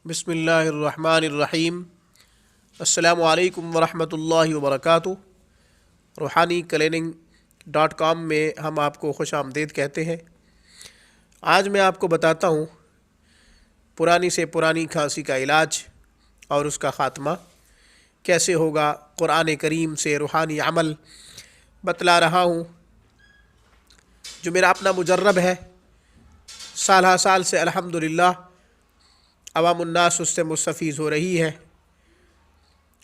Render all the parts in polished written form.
بسم اللہ الرحمن الرحیم۔ السلام علیکم ورحمۃ اللہ وبرکاتہ۔ روحانی کلیننگ.com میں ہم آپ کو خوش آمدید کہتے ہیں۔ آج میں آپ کو بتاتا ہوں پرانی سے پرانی کھانسی کا علاج اور اس کا خاتمہ کیسے ہوگا۔ قرآن کریم سے روحانی عمل بتلا رہا ہوں جو میرا اپنا مجرب ہے، سال ہا سال سے الحمدللہ عوام الناس اس سے مستفیض ہو رہی ہے۔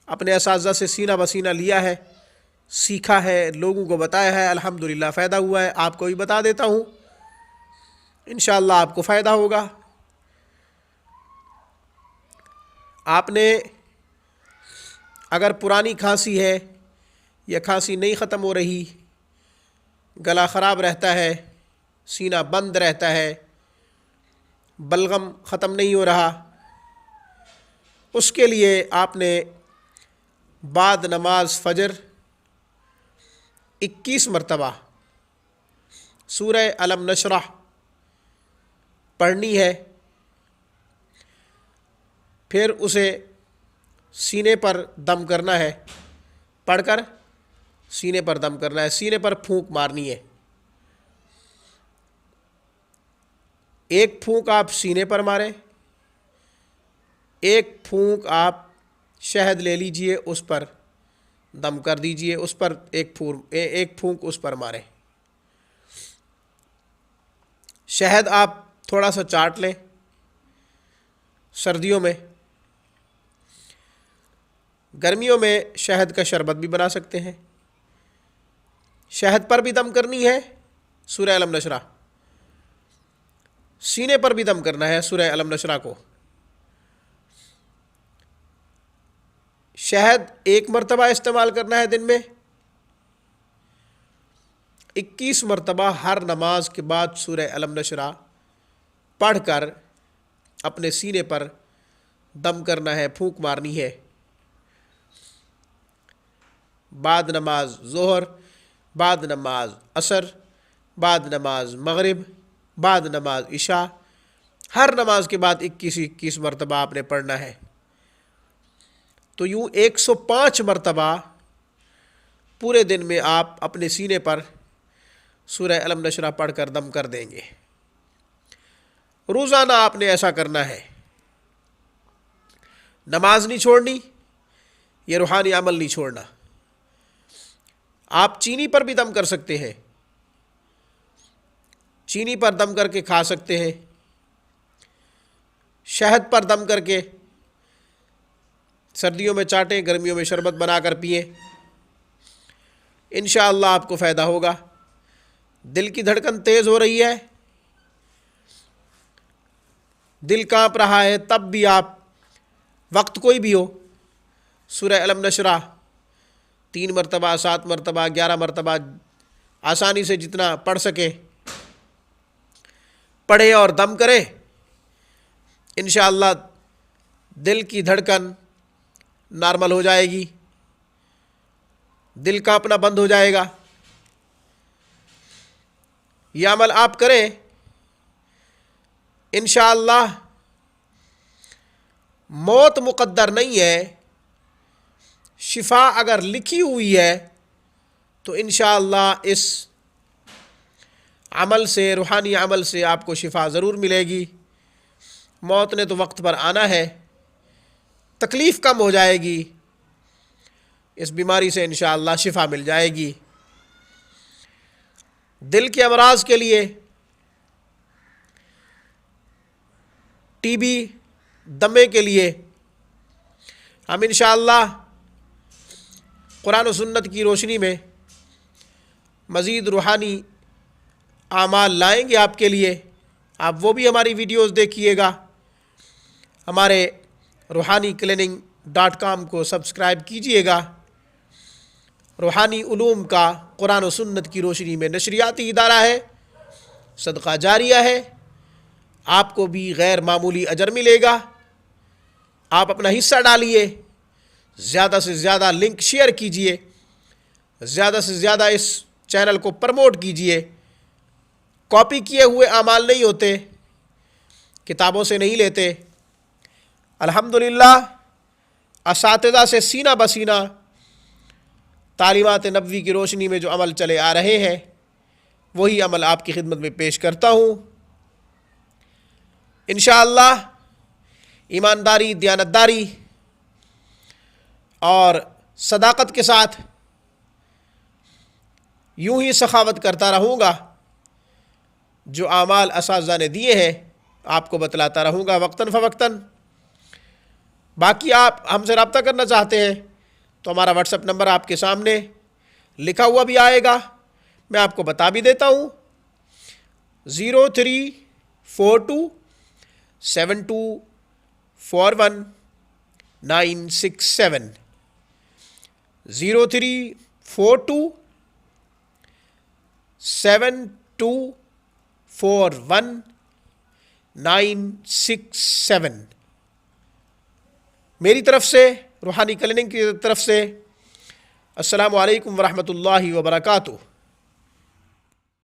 اپنے اساتذہ سے سینہ بسینہ لیا ہے، سیکھا ہے، لوگوں کو بتایا ہے، الحمدللہ فائدہ ہوا ہے۔ آپ کو بھی بتا دیتا ہوں، انشاءاللہ آپ کو فائدہ ہوگا۔ آپ نے اگر پرانی کھانسی ہے یا کھانسی نہیں ختم ہو رہی، گلا خراب رہتا ہے، سینہ بند رہتا ہے، بلغم ختم نہیں ہو رہا، اس کے لیے آپ نے بعد نماز فجر 21 مرتبہ سورہ الم نشرح پڑھنی ہے، پھر اسے سینے پر دم کرنا ہے، پڑھ کر سینے پر دم کرنا ہے، سینے پر پھونک مارنی ہے۔ ایک پھونک آپ سینے پر ماریں، ایک پھونک آپ شہد لے لیجئے، اس پر دم کر دیجئے، اس پر ایک پھونک اس پر ماریں۔ شہد آپ تھوڑا سا چاٹ لیں سردیوں میں، گرمیوں میں شہد کا شربت بھی بنا سکتے ہیں۔ شہد پر بھی دم کرنی ہے سورہ الم نشرح، سینے پر بھی دم کرنا ہے سورہ الم نشرح کو۔ شہد 1 مرتبہ استعمال کرنا ہے دن میں، 21 مرتبہ ہر نماز کے بعد سورہ الم نشرح پڑھ کر اپنے سینے پر دم کرنا ہے، پھونک مارنی ہے۔ بعد نماز ظہر، بعد نماز عصر، بعد نماز مغرب، بعد نماز عشاء، ہر نماز کے بعد 21 مرتبہ آپ نے پڑھنا ہے۔ تو یوں 105 مرتبہ پورے دن میں آپ اپنے سینے پر سورہ الم نشرح پڑھ کر دم کر دیں گے۔ روزانہ آپ نے ایسا کرنا ہے، نماز نہیں چھوڑنی، یہ روحانی عمل نہیں چھوڑنا۔ آپ چینی پر بھی دم کر سکتے ہیں، چینی پر دم کر کے کھا سکتے ہیں، شہد پر دم کر کے سردیوں میں چاٹیں، گرمیوں میں شربت بنا کر پئیں، انشاءاللہ آپ کو فائدہ ہوگا۔ دل کی دھڑکن تیز ہو رہی ہے، دل کانپ رہا ہے، تب بھی آپ وقت کوئی بھی ہو سورہ الم نشرح 3 مرتبہ، 7 مرتبہ، 11 مرتبہ، آسانی سے جتنا پڑھ سکیں پڑھیں اور دم کریں۔ انشاءاللہ دل کی دھڑکن نارمل ہو جائے گی، دل کانپنا بند ہو جائے گا۔ یہ عمل آپ کریں، انشاءاللہ موت مقدر نہیں ہے، شفا اگر لکھی ہوئی ہے تو انشاءاللہ اس عمل سے، روحانی عمل سے آپ کو شفا ضرور ملے گی۔ موت نے تو وقت پر آنا ہے، تکلیف کم ہو جائے گی، اس بیماری سے انشاءاللہ شفا مل جائے گی۔ دل کے امراض کے لیے ٹی بی، دمے کے لیے ہم انشاءاللہ قرآن و سنت کی روشنی میں مزید روحانی اعمال لائیں گے آپ کے لیے۔ آپ وہ بھی ہماری ویڈیوز دیکھیے گا، ہمارے روحانی کلیننگ.com کو سبسکرائب کیجئے گا۔ روحانی علوم کا قرآن و سنت کی روشنی میں نشریاتی ادارہ ہے، صدقہ جاریہ ہے، آپ کو بھی غیر معمولی اجر ملے گا۔ آپ اپنا حصہ ڈالیے، زیادہ سے زیادہ لنک شیئر کیجئے، زیادہ سے زیادہ اس چینل کو پروموٹ کیجئے۔ کاپی کیے ہوئے اعمال نہیں ہوتے، کتابوں سے نہیں لیتے، الحمدللہ اساتذہ سے سینہ بسینہ تعلیمات نبوی کی روشنی میں جو عمل چلے آ رہے ہیں وہی عمل آپ کی خدمت میں پیش کرتا ہوں۔ انشاءاللہ ایمانداری، دیانتداری اور صداقت کے ساتھ یوں ہی سخاوت کرتا رہوں گا، جو اعمال اساتذہ نے دیے ہیں آپ کو بتلاتا رہوں گا وقتاً فوقتاً۔ باقی آپ ہم سے رابطہ کرنا چاہتے ہیں تو ہمارا واٹس ایپ نمبر آپ کے سامنے لکھا ہوا بھی آئے گا، میں آپ کو بتا بھی دیتا ہوں، 0342724167 0342724167 میری طرف سے، روحانی کلیننگ کی طرف سے، السلام علیکم ورحمۃ اللہ وبرکاتہ۔